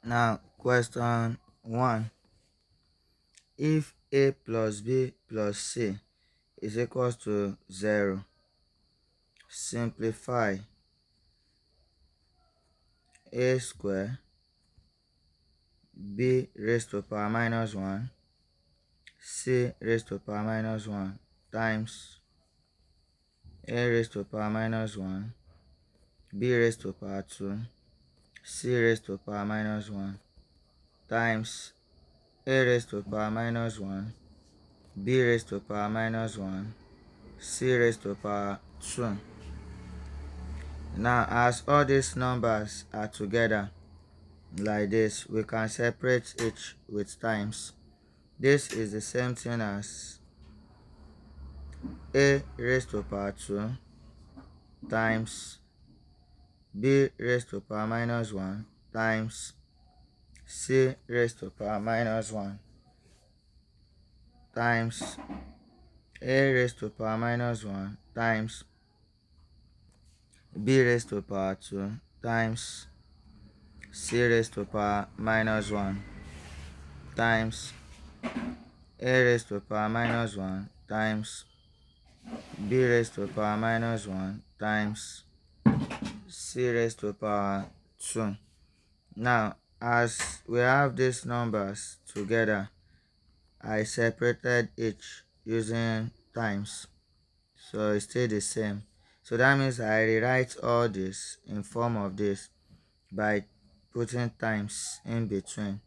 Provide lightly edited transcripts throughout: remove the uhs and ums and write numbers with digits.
Now, question 1. If a plus b plus c is equals to 0, simplify a square b raised to power minus 1 c raised to power minus 1 times a raised to power minus 1 b raised to power 2 c raised to power minus 1 times a raised to power minus 1 b raised to power minus 1 c raised to power 2. Now, as all these numbers are together like this, we can separate each with times. This is the same thing as a raised to power 2 times b raised to power minus 1 times c raised to power minus 1 times a raised to power minus 1 times b raised to power 2 times c raised to power minus 1 times a raised to power minus 1 times b raised to power minus 1 times c raised to power 2. Now, as we have these numbers together, I separated each using times, so it's still the same. So that means I rewrite all this in form of this by putting times in between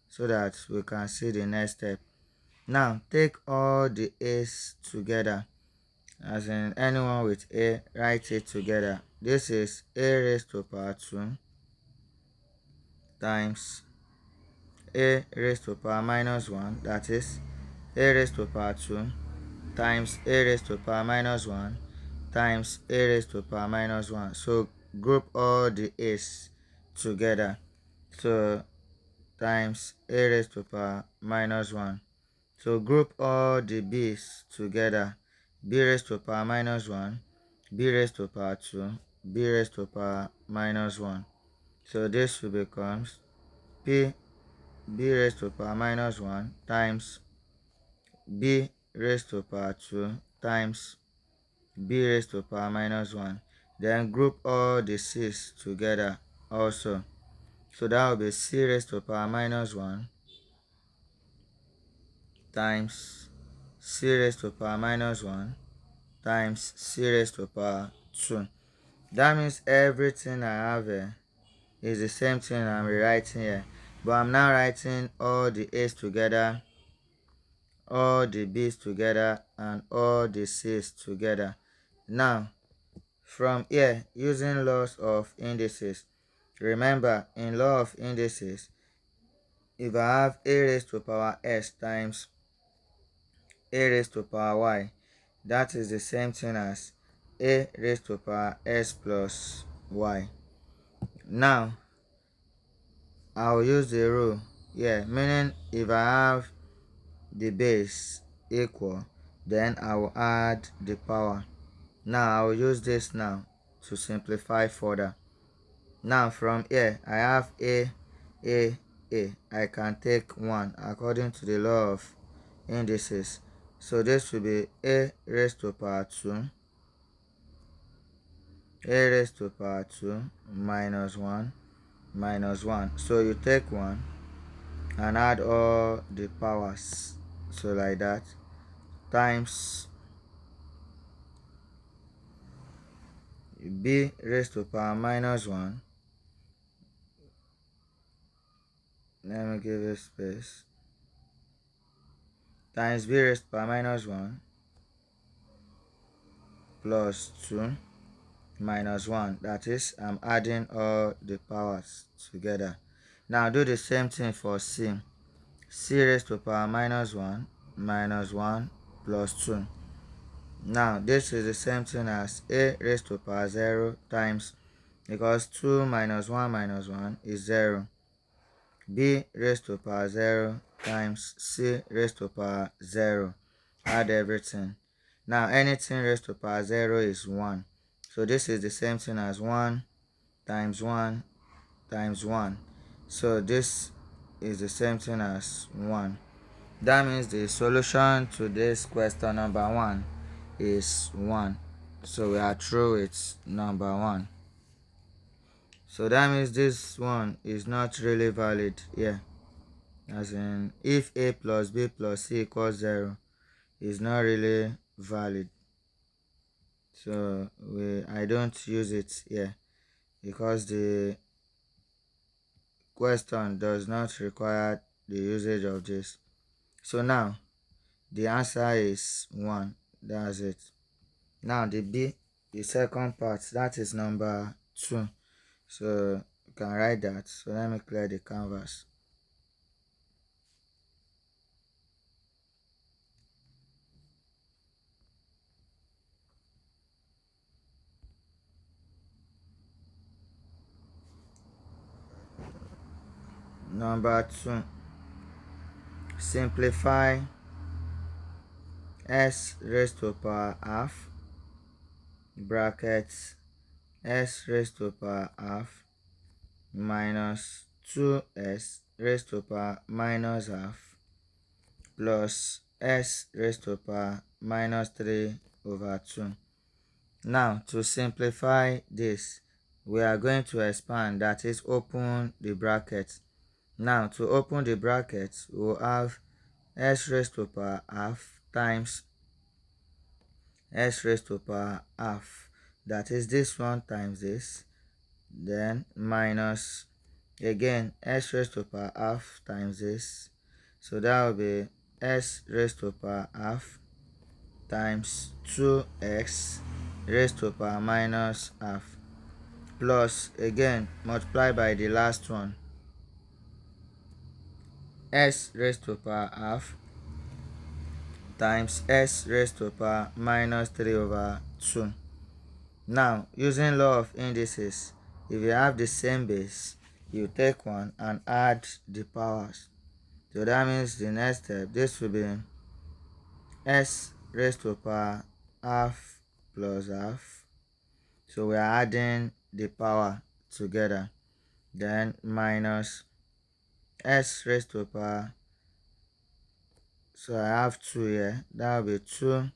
so that we can see the next step. Now, take all the a's together, as in anyone with a, write it together. This is a raised to power 2 times a raised to power minus 1, that is a raised to power 2 times a raised to power minus 1 times a raised to power minus 1. So group all the a's together. So times a raised to power minus 1. So group all the b's together. B raised to power minus 1, b raised to power 2, b raised to power minus 1. So this will becomes p b raised to power minus 1 times b raised to power 2 times b raised to power minus 1. Then group all the c's together also. So that will be c raised to power minus 1 times c raised to power minus 1 times c raised to power 2. That means everything I have here is the same thing I'm rewriting here. But I'm now writing all the a's together, all the b's together, and all the c's together. Now, from here, using laws of indices, remember in law of indices, if I have a raised to power s times a raised to power y, that is the same thing as a raised to power s plus y. Now, I'll use the rule here, meaning if I have the base equal, then I will add the power. Now, I will use this now to simplify further. Now, from here, I have a. I can take 1 according to the law of indices. So this will be a raised to power 2, a raised to power 2 minus 1 minus 1. So you take 1 and add all the powers. So like that, times b raised to power minus 1. Let me give it space. Times b raised to power minus 1 plus 2 minus 1. That is, I'm adding all the powers together. Now do the same thing for c. C raised to power minus 1 minus 1 plus 2. Now this is the same thing as a raised to power 0 times, because 2 minus 1 is 0. B raised to power 0 times c raised to power 0. Add everything. Now anything raised to power 0 is 1. So this is the same thing as 1 times 1 times 1. So this is the same thing as 1. That means the solution to this question number 1 is 1. So we are through with number 1. So that means this one is not really valid here. As in, if a plus b plus c equals 0 is not really valid. So I don't use it here because the question does not require the usage of this. So now the answer is 1. That's it. Now the b, the second part, that is number 2. So you can write that. So let me clear the canvas. Number 2, simplify s raised to power half brackets s raised to power half minus 2s raised to power minus half plus s raised to power minus 3 over 2. Now to simplify this, we are going to expand, that is open the bracket. Now to open the bracket, we will have s raised to power half times s raised to power half, that is this one times this, then minus again s raised to power half times this. So that will be s raised to power half times 2x raised to power minus half plus again multiply by the last one, s raised to power half times s raised to power minus 3 over 2. Now, using law of indices, if you have the same base, you take one and add the powers. So that means the next step, this will be s raised to power half plus half. So we are adding the power together. Then minus s raised to power, so I have 2 here. That will be 2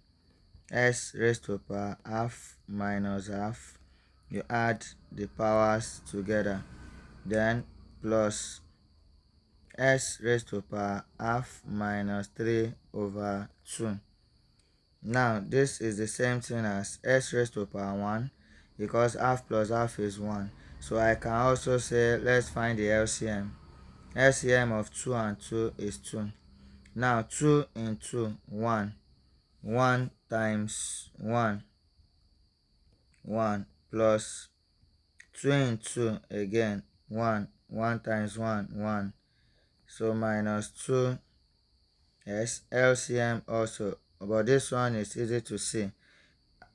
s raised to power half minus half. You add the powers together. Then plus s raised to power half minus 3 over 2. Now this is the same thing as s raised to power 1 because half plus half is 1. So I can also say let's find the LCM. LCM of 2 and 2 is 2. Now 2 into 1. 1 times 1. 1 plus 2 into again 1. 1 times 1. 1. So minus 2s LCM also, but this one is easy to see.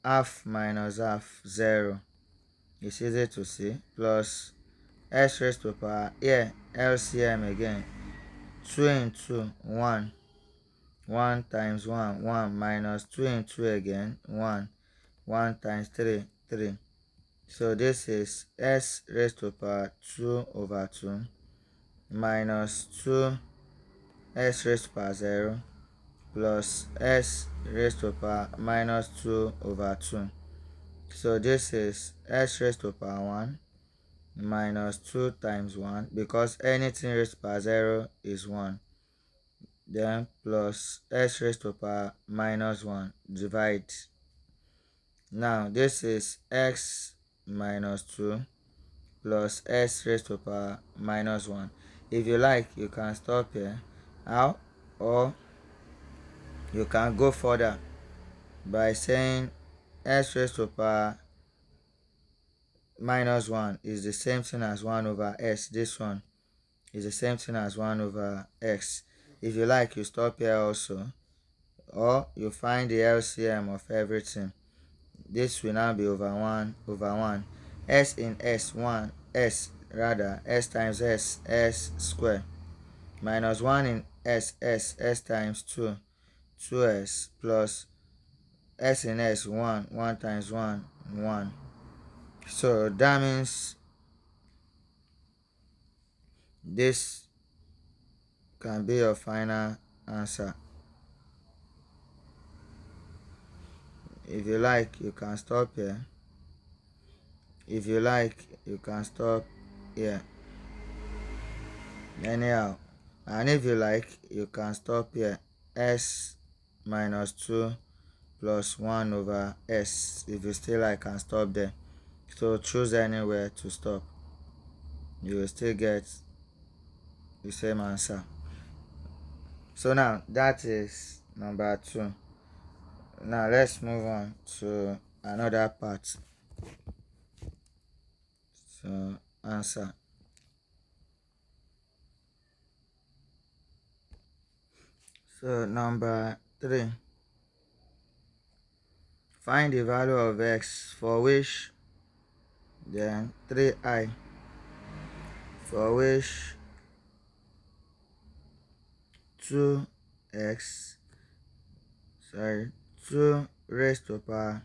Half minus half 0 is easy to see, plus s raised to power here LCM again 2 into 1. 1 times 1 1 minus 2 into again 1. 1 times 3 3. So this is s raised to power 2 over 2 minus 2 s raised to power 0 plus s raised to power minus 2 over 2. So this is s raised to power 1 minus 2 times 1 because anything raised to power 0 is 1. Then plus s raised to power minus 1 divide. Now this is x minus 2 plus s raised to power minus 1. If you like, you can stop here. How? Or you can go further by saying s raised to power minus 1 is the same thing as 1 over s. This one is the same thing as 1 over x. If you like, you stop here also, or you find the LCM of everything. This will now be over 1 over 1. S in s, 1 s rather, s times s square, minus 1 in s times 2 2s plus s in s 1 1 times 1 1. So that means This can be your final answer. If you like, you can stop here. If you like, you can stop here. Anyhow, and if you like, you can stop here. S minus 2 plus 1 over s. If you still like, can stop there. So choose anywhere to stop. You will still get the same answer. So now that is number 2. Now let's move on to another part. So answer. So number 3. Find the value of x for which, then 3i, for which 2x, 2 raised to power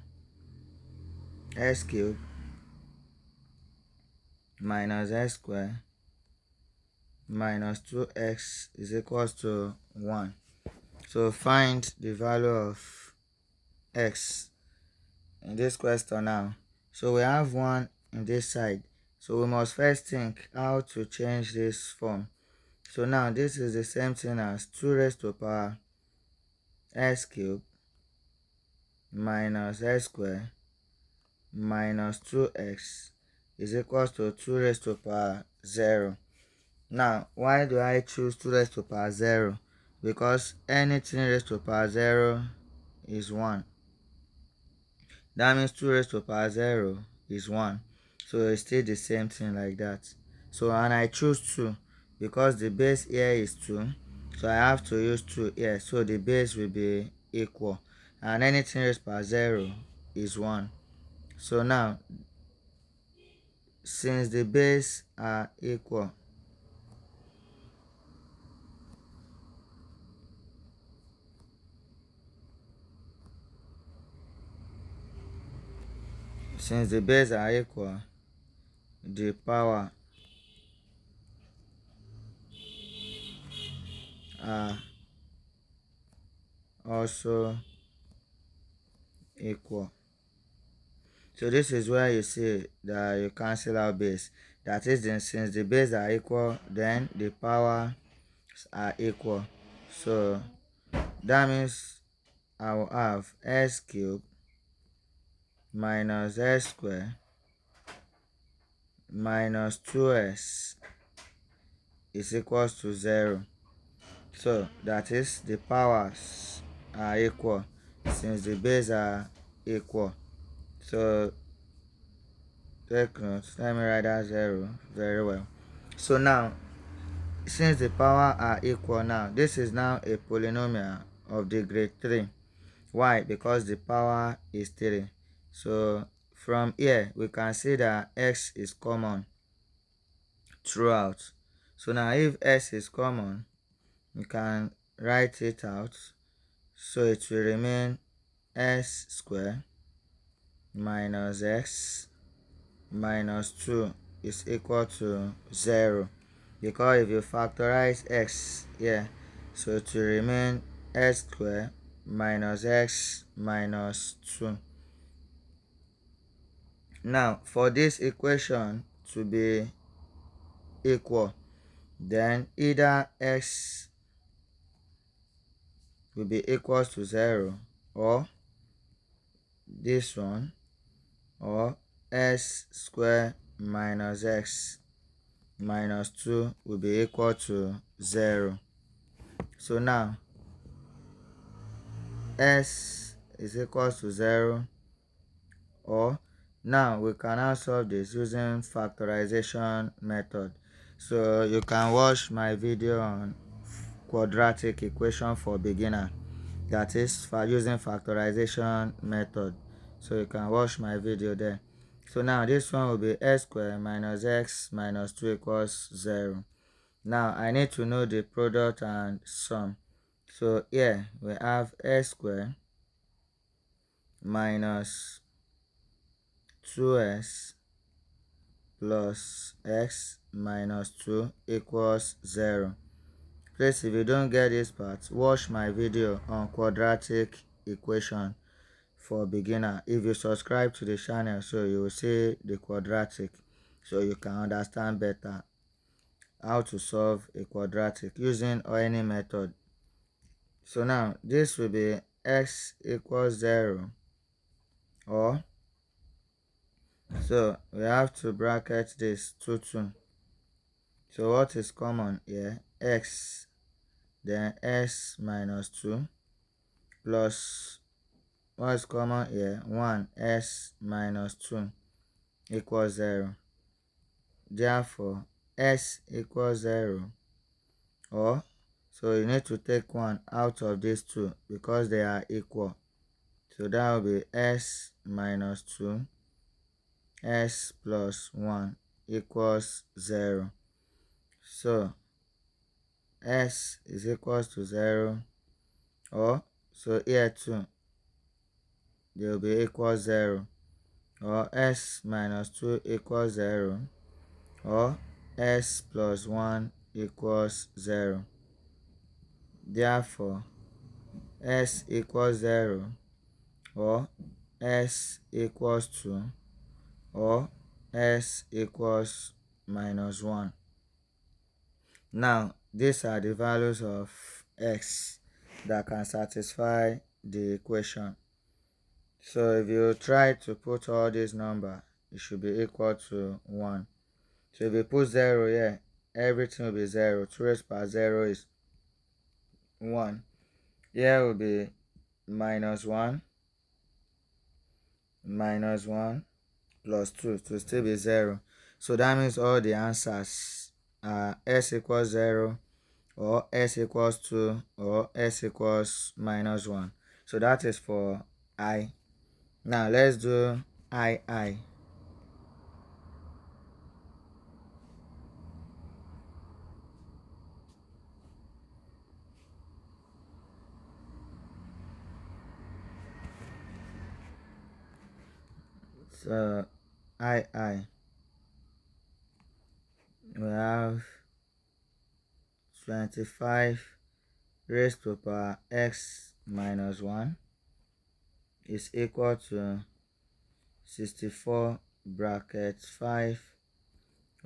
x cubed minus x squared minus 2x is equals to 1. So find the value of x in this question now. So we have 1 in this side. So we must first think how to change this form. So now this is the same thing as 2 raised to power x cubed minus x squared minus 2x is equals to 2 raised to power 0. Now, why do I choose 2 raised to power 0? Because anything raised to power 0 is 1. That means 2 raised to power 0 is 1. So it's still the same thing like that. So, and I choose 2 because the base here is 2. So I have to use 2 here. So the base will be equal. And anything raised to power 0 is 1. So now, since the base are equal, the power are also equal. So this is where you see that you cancel out base. That is, then since the base are equal, then the powers are equal. So that means I will have x cubed minus x squared minus 2s is equals to 0. So that is, the powers are equal since the base are equal. So take note, let me write that 0 very well. So now, since the power are equal, now this is now a polynomial of degree 3. Why? Because the power is 3. So from here we can see that x is common throughout. So now if x is common, we can write it out. So it will remain x squared minus x minus 2 is equal to 0. Because if you factorize x here, so it will remain x squared minus x minus 2. Now for this equation to be equal, then either x will be equals to 0, or this one, or x squared minus x minus 2 will be equal to 0. So now s is equals to 0, or now we can now solve this using factorization method. So you can watch my video on quadratic equation for beginner, that is for using factorization method. So you can watch my video there. So now this one will be x squared minus x minus 2 equals 0. Now I need to know the product and sum. So here we have x squared minus 2s plus x minus 2 equals 0. Please, if you don't get this part, watch my video on quadratic equation for beginner. If you subscribe to the channel, so you will see the quadratic, so you can understand better how to solve a quadratic using any method. So now this will be x equals 0, or so we have to bracket this 2. So what is common here? X, then x minus 2 plus what is common here? 1 x minus 2 equals 0. Therefore x equals 0, or so you need to take 1 out of these two because they are equal. So that will be s minus 2 s plus 1 equals 0. So s is equals to 0, or so here too they will be equal 0, or s minus 2 equals 0, or s plus 1 equals 0. Therefore s equals 0, or s equals 2, or s equals minus 1. Now these are the values of x that can satisfy the equation. So if you try to put all these numbers, it should be equal to 1. So if you put 0 here, everything will be 0. 2 raised by 0 is 1. Here will be minus 1 plus 2 to still be 0. So that means all the answers are s equals 0, or s equals 2, or s equals minus 1. So that is for I. Now let's do I. So I we have 25 raised to power x minus 1 is equal to 64 bracket 5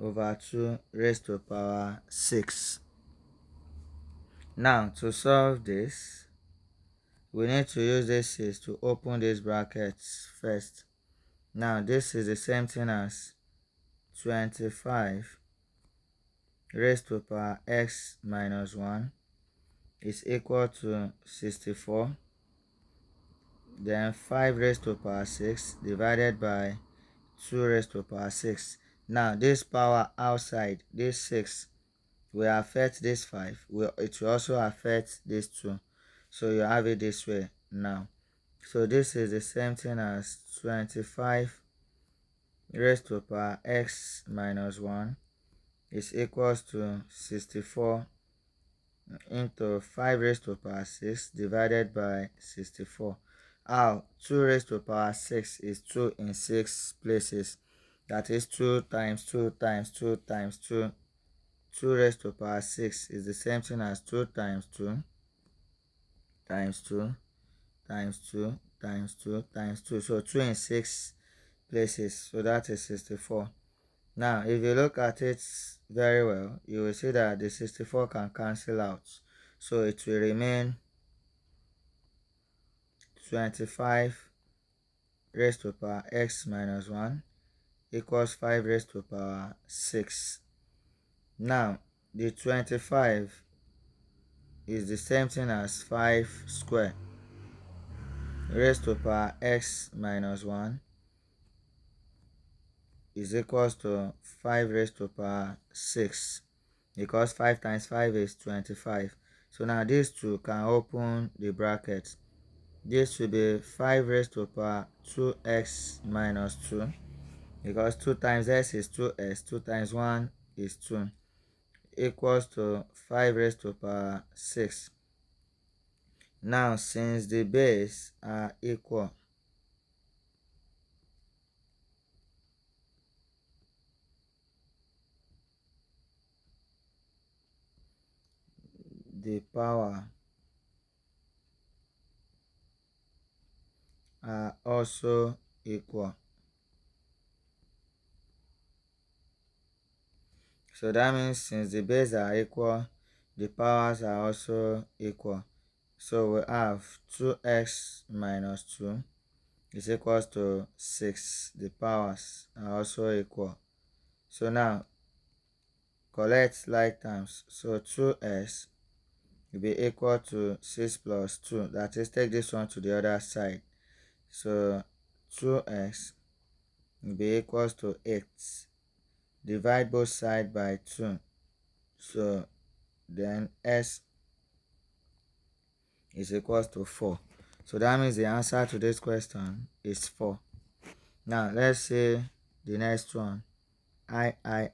over 2 raised to power 6. Now to solve this, we need to use this 6 to open these brackets first. Now this is the same thing as 25 raised to power x minus 1 is equal to 64, then 5 raised to power 6 divided by 2 raised to power 6. Now this power outside, this 6, will affect this 5. It will also affect this 2. So you have it this way now. So this is the same thing as 25 raised to power x minus 1 is equals to 64 into 5 raised to power 6 divided by 64. How? 2 raised to power 6 is 2 in 6 places. That is 2 times 2 times 2 times 2. 2 raised to power 6 is the same thing as 2 times 2 times 2 times 2 times 2 times 2. So 2 in 6 places. So that is 64. Now if you look at it very well, you will see that the 64 can cancel out. So it will remain 25 raised to power x minus 1 equals 5 raised to power 6. Now the 25 is the same thing as 5 square raised to power x minus 1 is equals to 5 raised to power 6, because 5 times 5 is 25. So now these two can open the bracket. This will be 5 raised to power 2x minus 2, because 2 times x is 2x, 2 times 1 is 2, equals to 5 raised to power 6. Now since the base are equal, the power are also equal. So that means since the base are equal, the powers are also equal. So we have 2x minus 2 is equals to 6. The powers are also equal. So now collect like terms. So 2x will be equal to 6 plus 2. That is, take this one to the other side. So 2x will be equals to 8. Divide both sides by 2. So then s is equals to 4. So that means the answer to this question is 4. Now let's say the next one. I. I.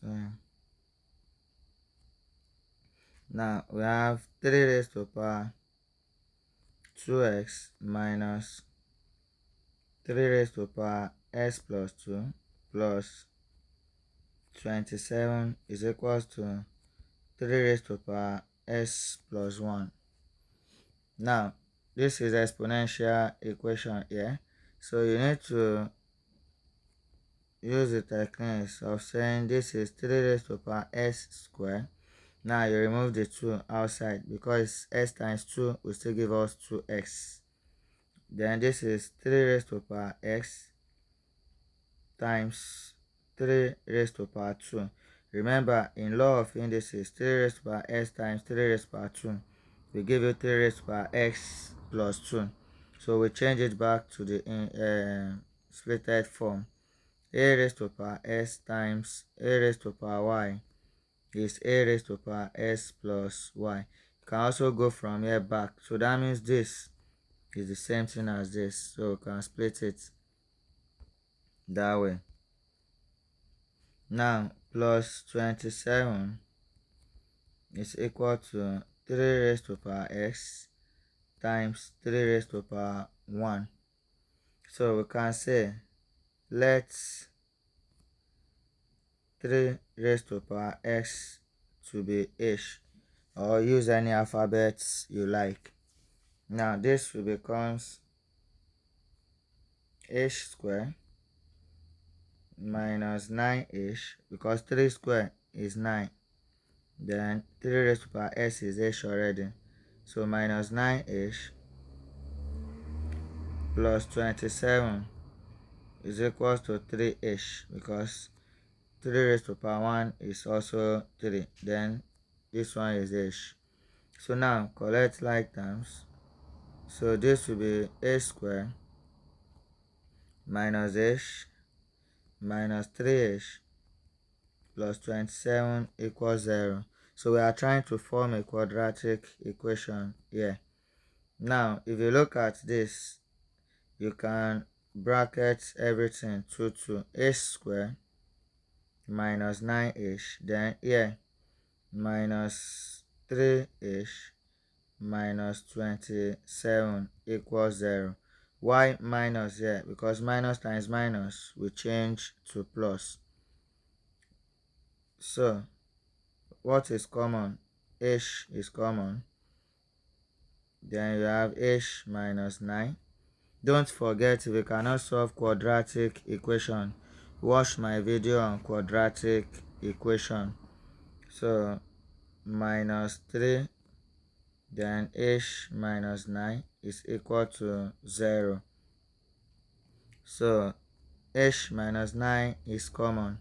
So now we have 3 raised to power 2x minus 3 raised to power s plus 2 plus 27 is equals to 3 raised to power s plus 1. Now this is exponential equation here. So you need to use the techniques of saying this is 3 raised to power s square. Now you remove the 2 outside because s times 2 will still give us 2x. Then this is 3 raised to power x times 3 raised to power 2. Remember, in law of indices, 3 raised to power x times 3 raised to power 2 will give you 3 raised to power x plus 2. So we change it back to the splitted form. A raised to power s times a raised to power y is a raised to power s plus y. You can also go from here back. So that means this is the same thing as this. So we can split it that way. Now plus 27 is equal to 3 raised to power x times 3 raised to power 1. So we can say let 3 raised to power x to be h, or use any alphabets you like. Now this will becomes h square minus 9h because 3 square is 9. Then 3 raised to power s is h already. So minus 9h plus 27 is equals to 3h because 3 raised to power 1 is also 3. Then this one is h. So now collect like terms. So this will be h square minus h minus 3h plus 27 equals 0. So we are trying to form a quadratic equation here. Now if you look at this, you can bracket everything to h square minus 9h, then here minus 3h minus 27 equals 0. Why minus here? Because minus times minus will change to plus. So what is common? H is common. Then you have h minus 9. Don't forget, if you cannot solve quadratic equation, watch my video on quadratic equation. So minus 3 then h minus 9 is equal to 0. So h minus 9 is common.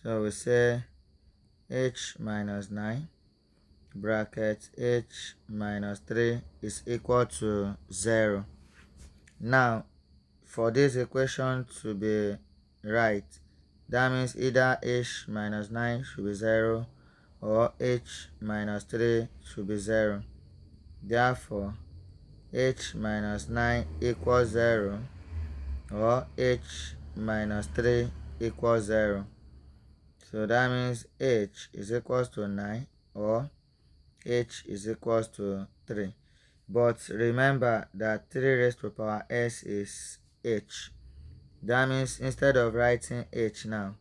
So we say h minus 9 bracket h minus 3 is equal to 0. Now for this equation to be right, that means either h minus 9 should be 0 or h minus 3 should be 0. Therefore h minus 9 equals 0 or h minus 3 equals 0. So that means h is equals to 9 or h is equals to 3. But remember that 3 raised to power s is h. That means instead of writing h now,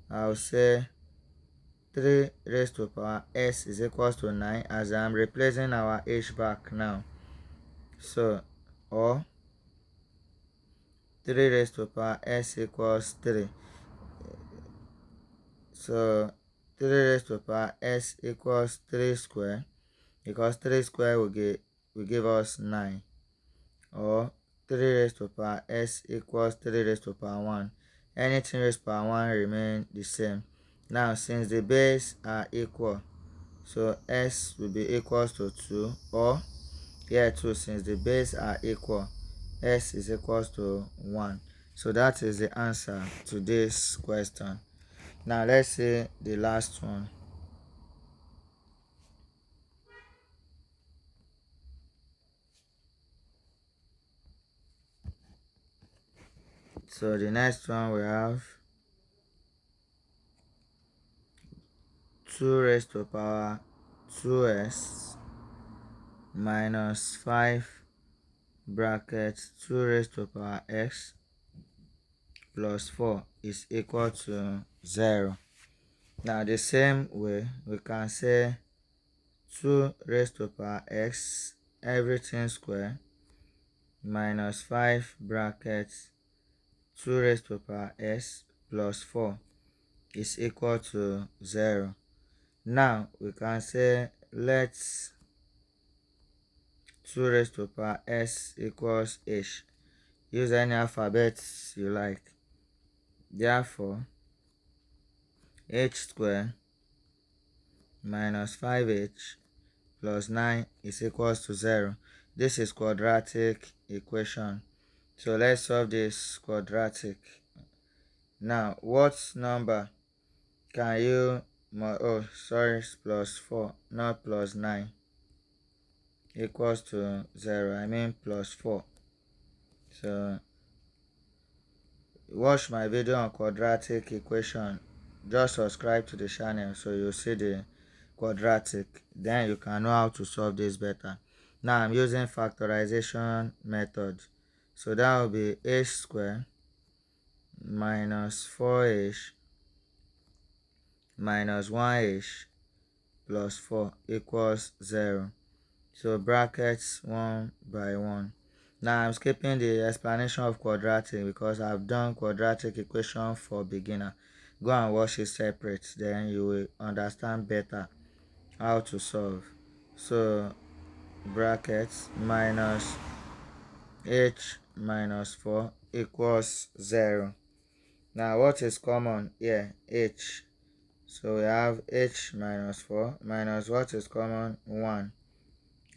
I'll say 3 raised to power s is equals to 9, as I'm replacing our h back now. So, or 3 raised to power s equals 3. So 3 raised to power s equals 3 square, because 3 square will give us 9. Or 3 raised to power s equals 3 raised to power 1. Anything raised to power 1 remain the same. Now since the base are equal, so s will be equals to 2, or here too, since the base are equal, s is equals to 1. So that is the answer to this question. Now let's see the last one. So the next one we have 2 raised to power 2s minus 5 bracket 2 raised to power x plus 4 is equal to 0. Now the same way we can say 2 raised to power x everything square minus 5 bracket 2 raised to power s plus 4 is equal to 0. Now we can say let's 2 raised to power s equals h. Use any alphabet you like. Therefore, h squared minus 5h plus 9 is equals to 0. This is quadratic equation. So let's solve this quadratic. Now, what number can you, plus 4, not plus 9, equals to 0. I mean plus 4. So watch my video on quadratic equation. Just subscribe to the channel so you'll see the quadratic. Then you can know how to solve this better. Now I'm using factorization method. So that will be h squared minus 4h minus 1h plus 4 equals 0. So brackets 1 by 1. Now I'm skipping the explanation of quadratic because I've done quadratic equation for beginner. Go and watch it separate, then you will understand better how to solve. So brackets minus h minus 4 equals 0. Now what is common here? H. So we have h minus 4 minus what is common? 1.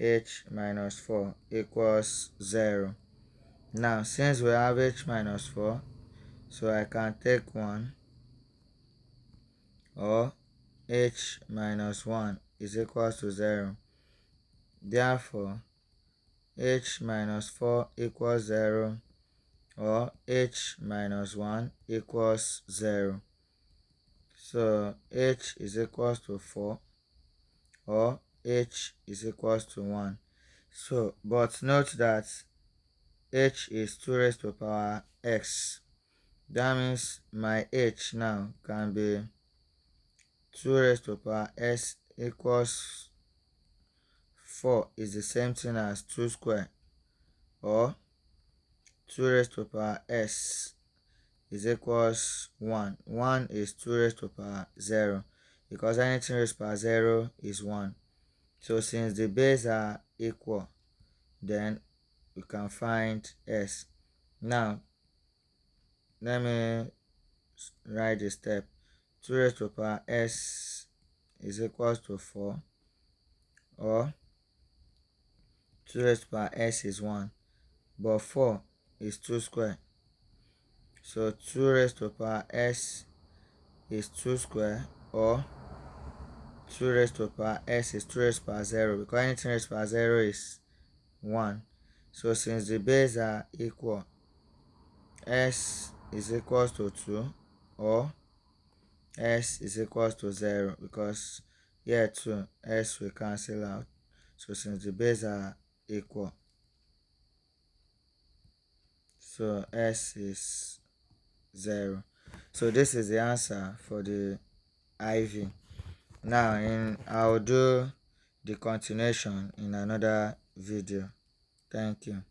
H minus 4 equals 0. Now since we have h minus 4, so I can take 1, or h minus 1 is equals to 0. Therefore h minus 4 equals 0, or h minus 1 equals 0. So h is equals to 4, or h is equals to 1. So but note that h is 2 raised to power x. That means my h now can be 2 raised to power s equals 4 is the same thing as 2 square, or 2 raised to power s is equals 1. 1 is 2 raised to power 0, because anything raised to power 0 is 1. So since the base are equal, then we can find s. Now let me write the step. 2 raised to power s is equals to 4, or 2 raised to power s is 1, but 4 is 2 square. So 2 raised to power s is 2 square, or 2 raised to power s is 2 raised to power 0, because anything raised to power 0 is 1. So since the base are equal, s is equals to 2, or s is equals to 0, because here too s will cancel out. So since the base are equal, so s is 0. So this is the answer for the IV. Now I'll do the continuation in another video. Thank you.